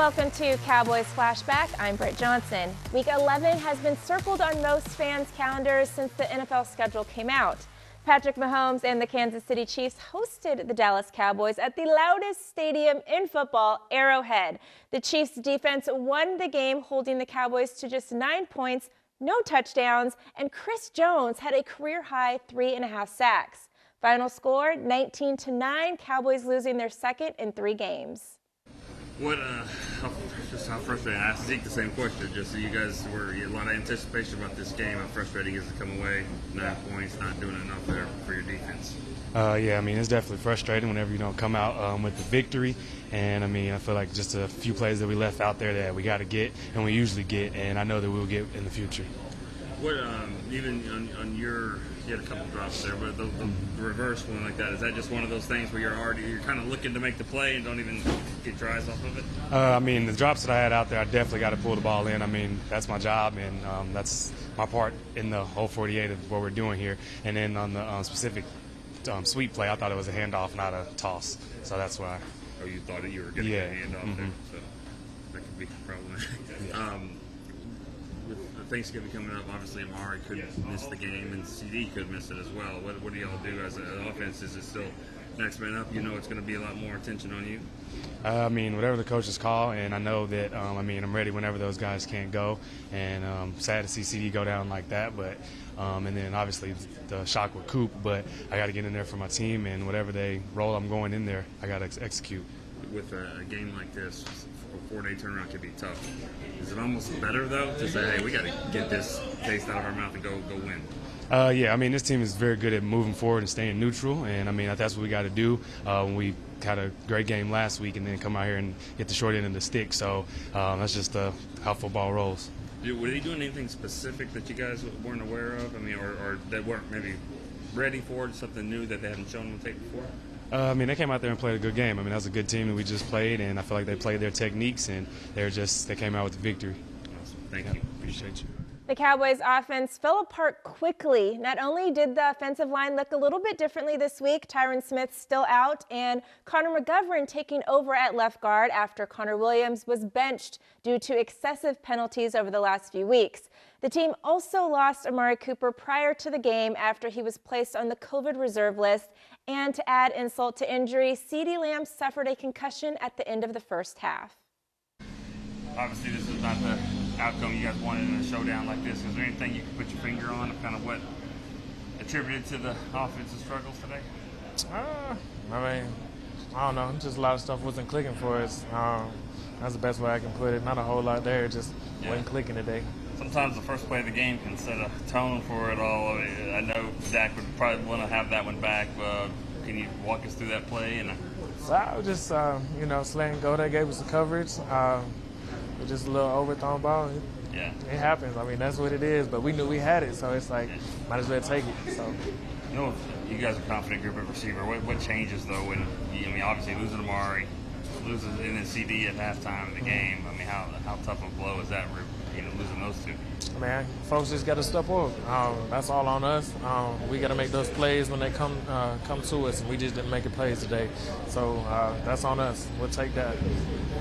Welcome to Cowboys Flashback. I'm Britt Johnson. Week 11 has been circled on most fans' calendars since the NFL schedule came out. Patrick Mahomes and the Kansas City Chiefs hosted the Dallas Cowboys at the loudest stadium in football, Arrowhead. The Chiefs' defense won the game, holding the Cowboys to just 9 points, no touchdowns, and Chris Jones had a career-high 3.5 sacks. Final score, 19-9, Cowboys losing their second in 3 games. How frustrating. I asked Zeke the same question. Just so you guys were a lot of anticipation about this game. How frustrating is it to come away 9 points, not doing enough there for your defense? Yeah, I mean, it's definitely frustrating whenever you don't come out with the victory. And, I mean, I feel like just a few plays that we left out there that we got to get, and we usually get, and I know that we'll get in the future. What, even on your, you had a couple drops there, but the reverse one like that, is that just one of those things where you're kind of looking to make the play and don't even get your eyes off of it? I mean, the drops that I had out there, I definitely got to pull the ball in. I mean, that's my job, and that's my part in the whole 48 of what we're doing here. And then on the specific sweep play, I thought it was a handoff, not a toss. So that's why. Oh, you thought that you were getting a handoff there, so that could be problematic. Yeah. With Thanksgiving coming up, obviously Amari could miss the game and CD could miss it as well. What do y'all do as an offense? Is it still next man up? You know it's going to be a lot more attention on you? I mean, whatever the coaches call, and I know that, I'm ready whenever those guys can't go. And sad to see CD go down like that, but and then obviously the shock with Coop, but I got to get in there for my team, and whatever they roll, I'm going in there. I got to execute. With a game like this, a 4-day turnaround can be tough. Is it almost better, though, to say, hey, we got to get this taste out of our mouth and go win? Yeah, I mean, this team is very good at moving forward and staying neutral, and, I mean, that's what we got to do. We had a great game last week and then come out here and get the short end of the stick, so that's just how football rolls. Were they doing anything specific that you guys weren't aware of? I mean, or that weren't maybe ready for it, something new that they hadn't shown on tape before? I mean, they came out there and played a good game. I mean, that was a good team that we just played, and I feel like they played their techniques, and they came out with the victory. Awesome. Thank you. Appreciate you. The Cowboys' offense fell apart quickly. Not only did the offensive line look a little bit differently this week, Tyron Smith still out, and Connor McGovern taking over at left guard after Connor Williams was benched due to excessive penalties over the last few weeks. The team also lost Amari Cooper prior to the game after he was placed on the COVID reserve list. And to add insult to injury, CeeDee Lamb suffered a concussion at the end of the first half. Obviously, this is not the outcome you guys wanted in a showdown like this. Is there anything you can put your finger on of kind of what attributed to the offensive struggles today? I mean, I don't know. Just a lot of stuff wasn't clicking for us. That's the best way I can put it. Not a whole lot there. Just wasn't clicking today. Sometimes the first play of the game can set a tone for it all. I know Dak would probably want to have that one back. Can you walk us through that play? So I was just, slaying go. They gave us the coverage. It was just a little overthrown ball. It happens. I mean, that's what it is. But we knew we had it, so it's like, might as well take it. So. You know, you guys are a confident group of receiver. What changes, though, when, obviously losing Amari, losing and then CD at halftime of the game? I mean, how tough a blow is that, losing those two? Man, folks just got to step up. That's all on us. We got to make those plays when they come to us, and we just didn't make it plays today. So that's on us. We'll take that.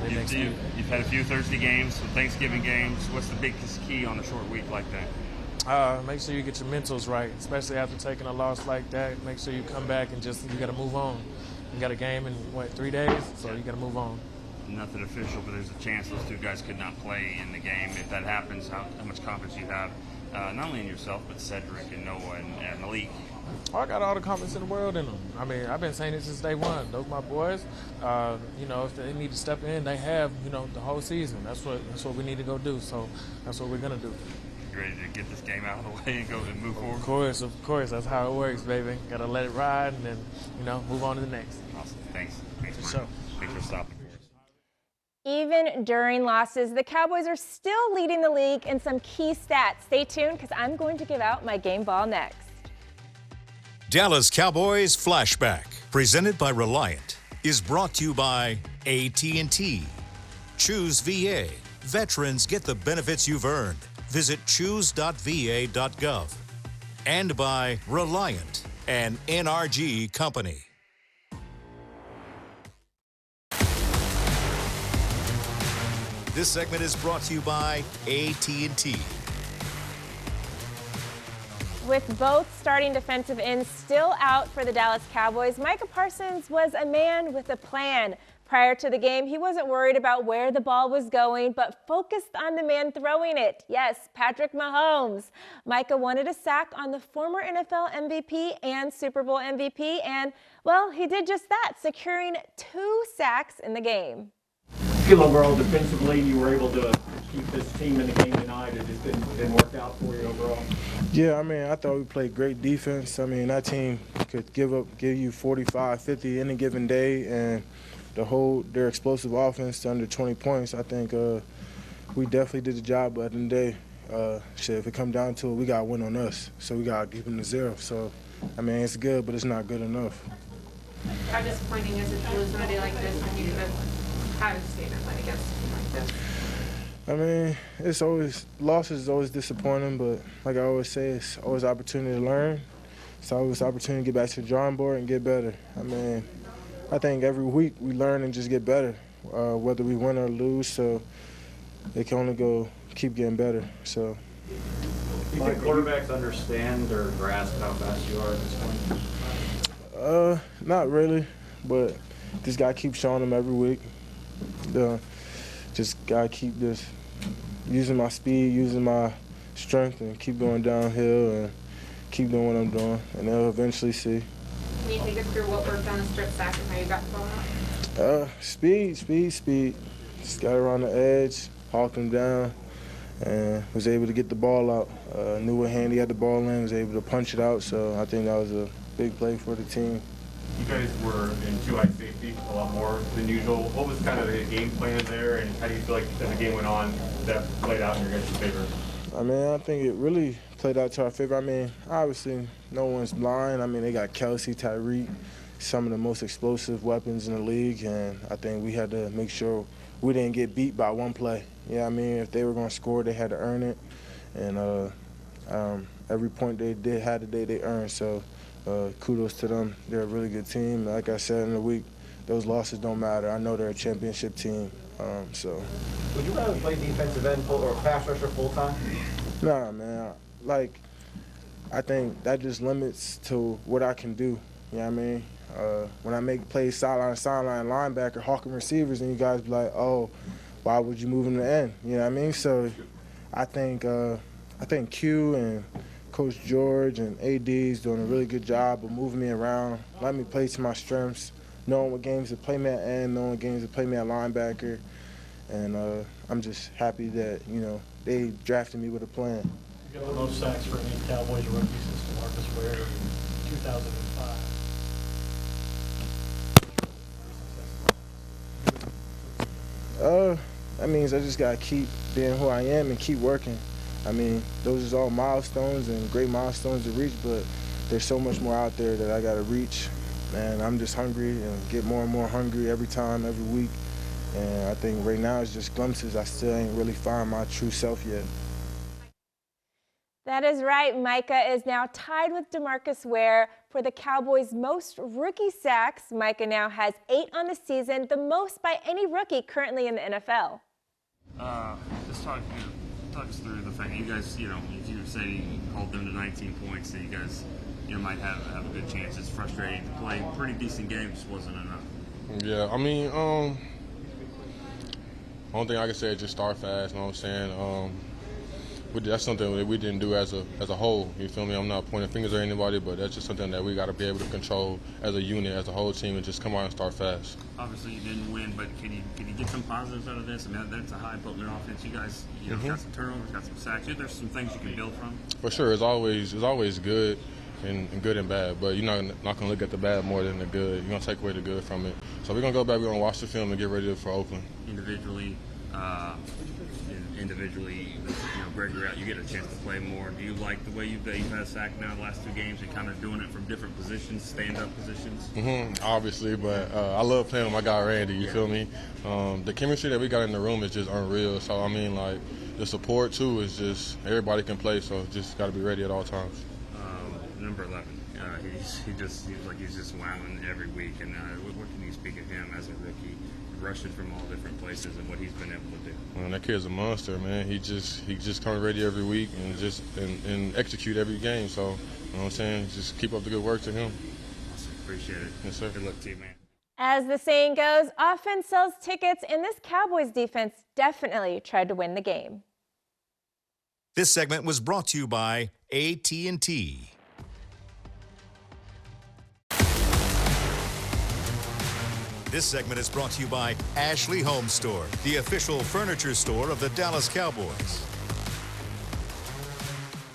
You've had a few Thursday games, some Thanksgiving games. What's the biggest key on a short week like that? Make sure you get your mentals right, especially after taking a loss like that. Make sure you come back and you got to move on. You got a game in, 3 days? So you got to move on. Nothing official, but there's a chance those two guys could not play in the game. If that happens, how much confidence you have, not only in yourself, but Cedric and Noah and Malik? I got all the confidence in the world in them. I mean, I've been saying it since day one. Those my boys. If they need to step in, they have, the whole season. That's what we need to go do. So that's what we're going to do. You ready to get this game out of the way and go and move forward? Of course. That's how it works, baby. Got to let it ride and then, move on to the next. Awesome. Thanks, Mark. Sure. Thanks for stopping. Even during losses, the Cowboys are still leading the league in some key stats. Stay tuned because I'm going to give out my game ball next. Dallas Cowboys Flashback, presented by Reliant, is brought to you by AT&T. Choose VA. Veterans get the benefits you've earned. Visit choose.va.gov. And by Reliant, an NRG company. This segment is brought to you by AT&T. With both starting defensive ends still out for the Dallas Cowboys, Micah Parsons was a man with a plan. Prior to the game, he wasn't worried about where the ball was going, but focused on the man throwing it. Yes, Patrick Mahomes. Micah wanted a sack on the former NFL MVP and Super Bowl MVP, and, well, he did just that, securing 2 sacks in the game. I feel overall defensively you were able to keep this team in the game tonight. It just didn't work out for you overall. Yeah, I mean, I thought we played great defense. I mean, that team could give you 45, 50 any given day, and to hold their explosive offense to under 20 points, I think we definitely did the job. But at the end of the day, if it come down to it, we got to win on us. So we got to keep them to 0. So, I mean, it's good, but it's not good enough. How disappointing is it to lose on a day like this when you even had a statement like against a team like this? I mean, losses is always disappointing, but like I always say, it's always an opportunity to learn. It's always an opportunity to get back to the drawing board and get better. I mean, I think every week we learn and just get better, whether we win or lose. So it can only keep getting better. So. Do you think quarterbacks understand or grasp how fast you are at this point? Not really, but just gotta keep showing them every week. Just gotta keep this using my speed, using my strength, and keep going downhill and keep doing what I'm doing, and they'll eventually see. Can you take us through what worked on the strip sack and how you got the ball out? Speed. Just got around the edge, hawked him down, and was able to get the ball out. Knew what hand he had the ball in, was able to punch it out, so I think that was a big play for the team. You guys were in 2 high safety a lot more than usual. What was kind of the game plan there, and how do you feel like as the game went on that played out in your guys' favor? I mean, I think it really played out to our favor. I mean, obviously, no one's blind. I mean, they got Kelsey, Tyreek, some of the most explosive weapons in the league, and I think we had to make sure we didn't get beat by one play. Yeah, I mean, if they were going to score, they had to earn it, and every point they had today, they earned. So kudos to them. They're a really good team. Like I said in the week, those losses don't matter. I know they're a championship team. Would you rather play defensive end or pass rusher full time? Nah, man. Like, I think that just limits to what I can do. You know what I mean? When I make plays sideline linebacker, hawking receivers, and you guys be like, oh, why would you move him to end? You know what I mean? So I think Q and Coach George and AD's doing a really good job of moving me around, letting me play to my strengths, knowing what games to play me at end, knowing what games to play me at linebacker. And I'm just happy that, they drafted me with a plan. You got the most sacks for any Cowboys rookie since DeMarcus Ware in 2005. That means I just got to keep being who I am and keep working. I mean, those are all milestones and great milestones to reach, but there's so much more out there that I got to reach. And I'm just hungry and get more and more hungry every time, every week. And I think right now it's just glimpses. I still ain't really found my true self yet. That is right. Micah is now tied with DeMarcus Ware for the Cowboys' most rookie sacks. Micah now has 8 on the season, the most by any rookie currently in the NFL. Just talk us through the fact that you guys, if you say you hold them to 19 points, that you guys, might have a good chance. It's frustrating to play pretty decent games, wasn't enough. Yeah, I mean, only thing I can say is just start fast. You know what I'm saying? That's something that we didn't do as a whole. You feel me? I'm not pointing fingers at anybody, but that's just something that we got to be able to control as a unit, as a whole team, and just come out and start fast. Obviously, you didn't win, but can you get some positives out of this? I mean, that's a high-potent offense. You guys, got some turnovers, got some sacks. There's some things you can build from. For sure, it's always good. And good and bad, but you're not going to look at the bad more than the good. You're going to take away the good from it. So we're going to go back, we're going to watch the film and get ready for Oakland. Individually, Greg, you're out, you get a chance to play more. Do you like the way you've had a sack now the last 2 games and kind of doing it from different positions, stand-up positions? Obviously, but I love playing with my guy Randy, you feel me? The chemistry that we got in the room is just unreal. So, I mean, like, the support, too, is just everybody can play, so just got to be ready at all times. Number 11, he's just wowing every week. And what can you speak of him as a rookie rushing from all different places and what he's been able to do. Man, that kid's a monster, man. He just comes ready every week and execute every game. So, you know what I'm saying? Just keep up the good work to him. Awesome. Appreciate it. Yes, sir. Good luck to you, man. As the saying goes, offense sells tickets, and this Cowboys defense definitely tried to win the game. This segment was brought to you by AT&T. This segment is brought to you by Ashley Home Store, the official furniture store of the Dallas Cowboys.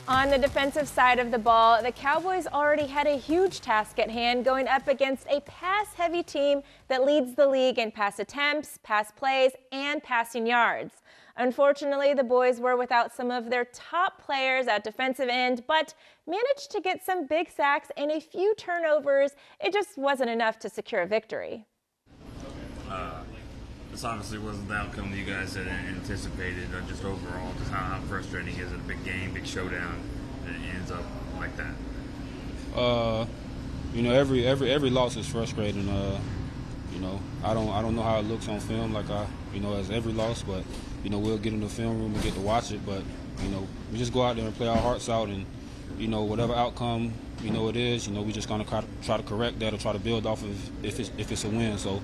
On the defensive side of the ball, the Cowboys already had a huge task at hand going up against a pass-heavy team that leads the league in pass attempts, pass plays, and passing yards. Unfortunately, the boys were without some of their top players at defensive end, but managed to get some big sacks and a few turnovers. It just wasn't enough to secure a victory. This obviously wasn't the outcome that you guys had anticipated. Just overall, just how frustrating is it? A big game, big showdown, and it ends up like that. You know, every loss is frustrating. You know, I don't know how it looks on film, as every loss, but you know, we'll get in the film room and get to watch it. But you know, we just go out there and play our hearts out, and you know, whatever outcome it is, we just gonna try to correct that or try to build off of if it's a win. So.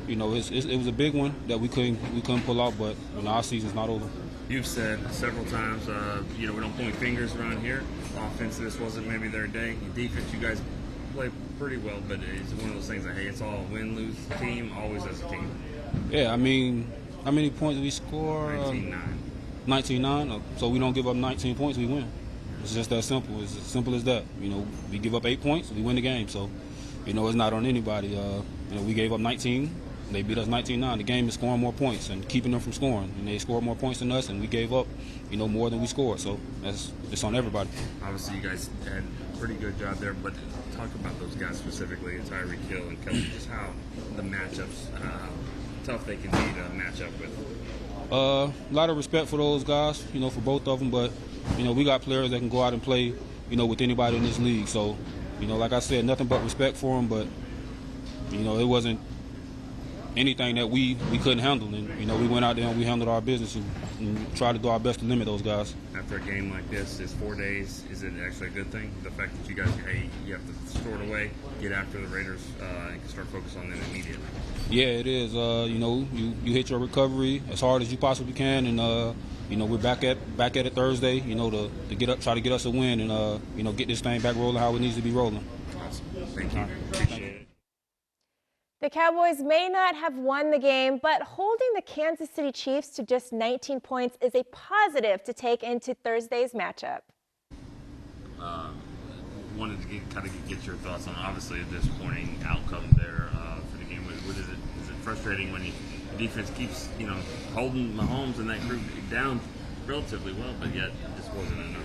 You know, it was a big one that we couldn't pull out, but our season's not over. You've said several times, we don't point fingers around here. Offense, this wasn't maybe their day. Defense, you guys play pretty well, but it's one of those things that, hey, it's all win-lose team, always as a team. Yeah, I mean, how many points did we score? 19-9. 19-9. So we don't give up 19 points, we win. It's just that simple. It's as simple as that. We give up 8 points, we win the game. So, it's not on anybody. We gave up 19. They beat us 19-9. The game is scoring more points and keeping them from scoring. And they scored more points than us, and we gave up, more than we scored. So it's on everybody. Obviously, you guys had a pretty good job there, but talk about those guys specifically, Tyreek Hill and Kelsey, just how the matchups, how tough they can be to match up with. A lot of respect for those guys, for both of them. But, we got players that can go out and play, with anybody in this league. So, like I said, nothing but respect for them. But, it wasn't anything that we couldn't handle, and we went out there and we handled our business and tried to do our best to limit those guys. After a game like this, is 4 days, is it actually a good thing? The fact that you guys, you have to store it away, get after the Raiders, and start focusing on them immediately. Yeah, it is. You hit your recovery as hard as you possibly can, and we're back at it Thursday. To try to get us a win, and get this thing back rolling how it needs to be rolling. Awesome. Thank you. Appreciate it. The Cowboys may not have won the game, but holding the Kansas City Chiefs to just 19 points is a positive to take into Thursday's matchup. Wanted to get your thoughts on obviously a disappointing outcome there for the game. Is it frustrating when the defense keeps holding Mahomes and that group down relatively well, but yet it just wasn't enough?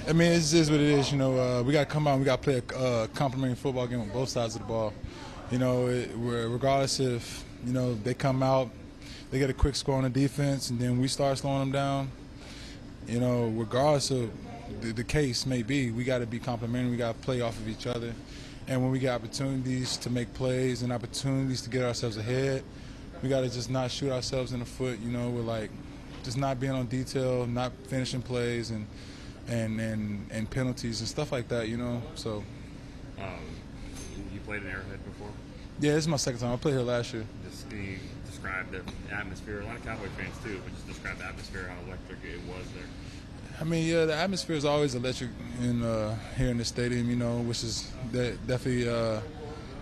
I mean, it's just what it is. We got to come out and we got to play a complimentary football game on both sides of the ball. Regardless if, they come out, they get a quick score on the defense, and then we start slowing them down. Regardless of the case may be, we got to be complimentary. We got to play off of each other. And when we get opportunities to make plays and opportunities to get ourselves ahead, we got to just not shoot ourselves in the foot. We're just not being on detail, not finishing plays and penalties and stuff like that, So. You played in Arrowhead before? Yeah, this is my second time. I played here last year. Just can you describe the atmosphere? A lot of Cowboy fans too, but just describe the atmosphere, how electric it was there. I mean, yeah, the atmosphere is always electric here in the stadium, which is definitely,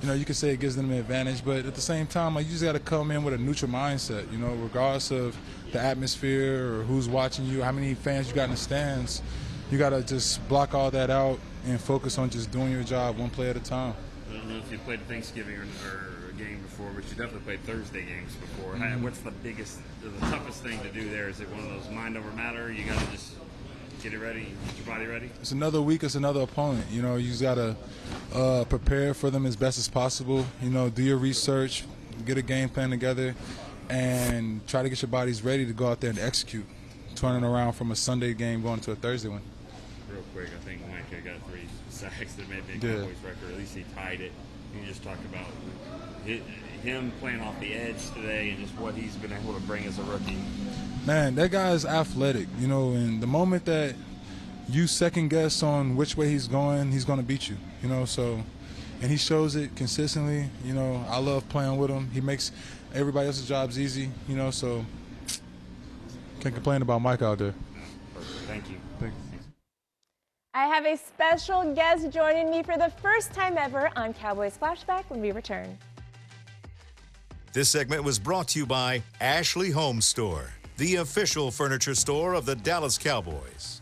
you could say it gives them an advantage. But at the same time, you just got to come in with a neutral mindset, regardless of the atmosphere or who's watching you, how many fans you got in the stands. You got to just block all that out and focus on just doing your job one play at a time. I don't know if you played Thanksgiving or a game before, but you definitely played Thursday games before. Mm-hmm. What's the toughest thing to do there? Is it one of those mind over matter? You got to just get it ready, get your body ready? It's another week, it's another opponent. You just got to prepare for them as best as possible. Do your research, get a game plan together, and try to get your bodies ready to go out there and execute, turning around from a Sunday game going to a Thursday one. Real quick, I think Mike got 3 sacks that made the Cowboys record. At least he tied it. You just talked about him playing off the edge today and just what he's been able to bring as a rookie. Man, that guy is athletic, and the moment that you second guess on which way he's going to beat you, so, and he shows it consistently. I love playing with him. He makes everybody else's jobs easy, so can't complain about Mike out there. Thank you. Thank you. I have a special guest joining me for the first time ever on Cowboys Flashback when we return. This segment was brought to you by Ashley Home Store, the official furniture store of the Dallas Cowboys.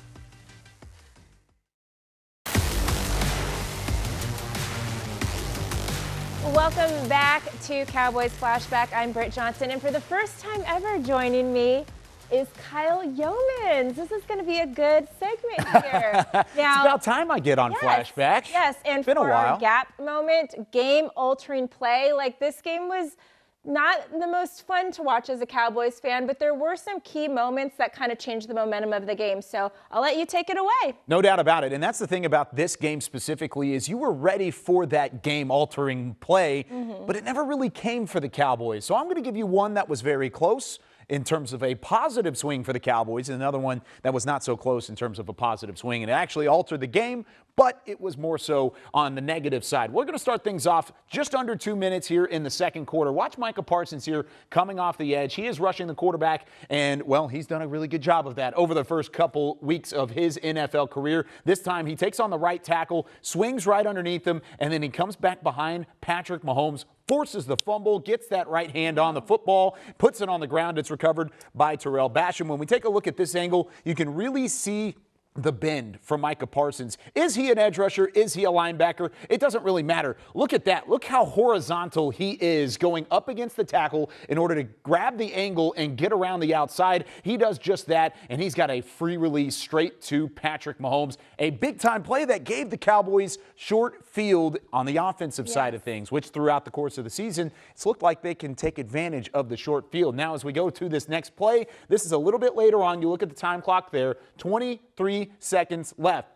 Welcome back to Cowboys Flashback. I'm Britt Johnson, and for the first time ever joining me is Kyle Yeomans. This is going to be a good segment here. Now, it's about time I get on Flashback. Yes, and it's been for a while. Our gap moment, game-altering play. Like, this game was not the most fun to watch as a Cowboys fan, but there were some key moments that kind of changed the momentum of the game. So I'll let you take it away. No doubt about it. And that's the thing about this game specifically is you were ready for that game-altering play, but it never really came for the Cowboys. So I'm going to give you one that was very close in terms of a positive swing for the Cowboys, and another one that was not so close in terms of a positive swing. And it actually altered the game, but it was more so on the negative side. We're going to start things off just under 2 minutes here in the second quarter. Watch Micah Parsons here coming off the edge. He is rushing the quarterback, and, well, he's done a really good job of that over the first couple weeks of his NFL career. This time he takes on the right tackle, swings right underneath him, and then he comes back behind Patrick Mahomes, forces the fumble, gets that right hand on the football, puts it on the ground. It's recovered by Terrell Basham. When we take a look at this angle, you can really see the bend from Micah Parsons. Is he an edge rusher? Is he a linebacker? It doesn't really matter. Look at that. Look how horizontal he is going up against the tackle in order to grab the angle and get around the outside. He does just that, and he's got a free release straight to Patrick Mahomes. A big-time play that gave the Cowboys short field on the offensive side of things, which throughout the course of the season, it's looked like they can take advantage of the short field. Now, as we go to this next play, this is a little bit later on. You look at the time clock there, 23 seconds left.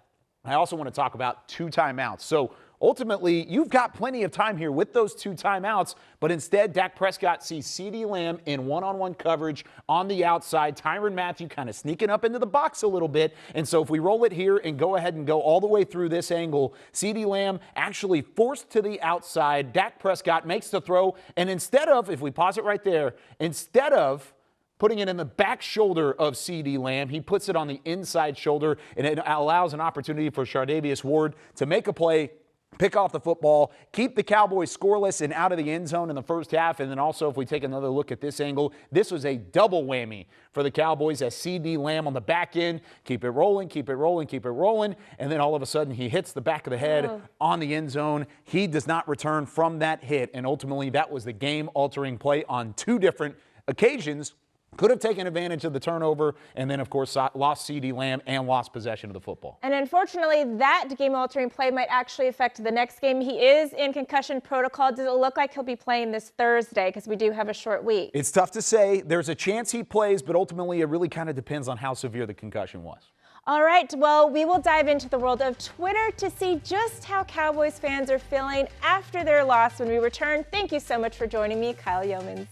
I also want to talk about 2 timeouts. So ultimately, you've got plenty of time here with those 2 timeouts, but instead, Dak Prescott sees CeeDee Lamb in one-on-one coverage on the outside. Tyrann Mathieu kind of sneaking up into the box a little bit. And so if we roll it here and go ahead and go all the way through this angle, CeeDee Lamb actually forced to the outside. Dak Prescott makes the throw, and instead of, if we pause it right there, instead of putting it in the back shoulder of CeeDee Lamb, he puts it on the inside shoulder, and it allows an opportunity for Chardavius Ward to make a play, pick off the football, keep the Cowboys scoreless and out of the end zone in the first half. And then also, if we take another look at this angle, this was a double whammy for the Cowboys as CeeDee Lamb on the back end. Keep it rolling, keep it rolling, keep it rolling. And then all of a sudden, he hits the back of the head on the end zone. He does not return from that hit. And ultimately, that was the game-altering play on 2 different occasions. Could have taken advantage of the turnover, and then, of course, lost CeeDee Lamb and lost possession of the football. And unfortunately, that game-altering play might actually affect the next game. He is in concussion protocol. Does it look like he'll be playing this Thursday? Because we do have a short week. It's tough to say. There's a chance he plays, but ultimately, it really kind of depends on how severe the concussion was. All right, well, we will dive into the world of Twitter to see just how Cowboys fans are feeling after their loss when we return. Thank you so much for joining me, Kyle Yeomans.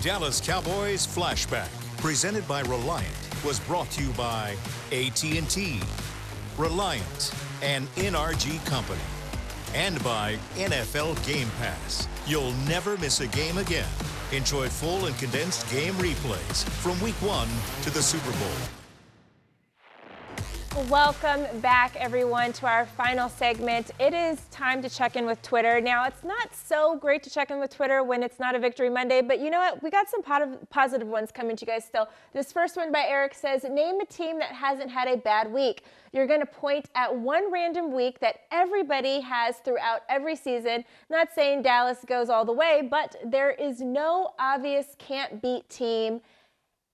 Dallas Cowboys Flashback, presented by Reliant, was brought to you by AT&T, Reliant, an NRG company, and by NFL Game Pass. You'll never miss a game again. Enjoy full and condensed game replays from Week 1 to the Super Bowl. Welcome back, everyone, to our final segment. It is time to check in with Twitter. Now, it's not so great to check in with Twitter when it's not a Victory Monday, but you know what? We got some positive ones coming to you guys still. This first one by Eric says, name a team that hasn't had a bad week. You're going to point at one random week that everybody has throughout every season. Not saying Dallas goes all the way, but there is no obvious can't-beat team.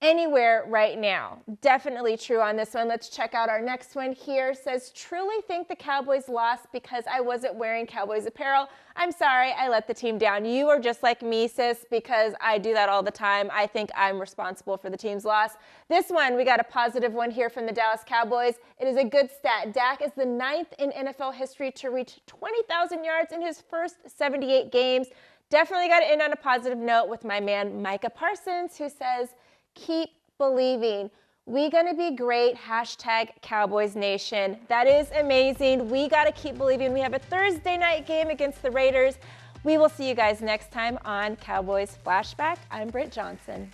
anywhere right now. Definitely true on this one. Let's check out our next one here. Says, truly think the Cowboys lost because I wasn't wearing Cowboys apparel. I'm sorry, I let the team down. You are just like me, sis, because I do that all the time. I think I'm responsible for the team's loss. This one, we got a positive one here from the Dallas Cowboys. It is a good stat. Dak is the 9th in NFL history to reach 20,000 yards in his first 78 games. Definitely got to end on a positive note with my man Micah Parsons, who says, keep believing. We gonna be great. #Cowboys Nation. That is amazing. We got to keep believing. We have a Thursday night game against the Raiders. We will see you guys next time on Cowboys Flashback. I'm Britt Johnson.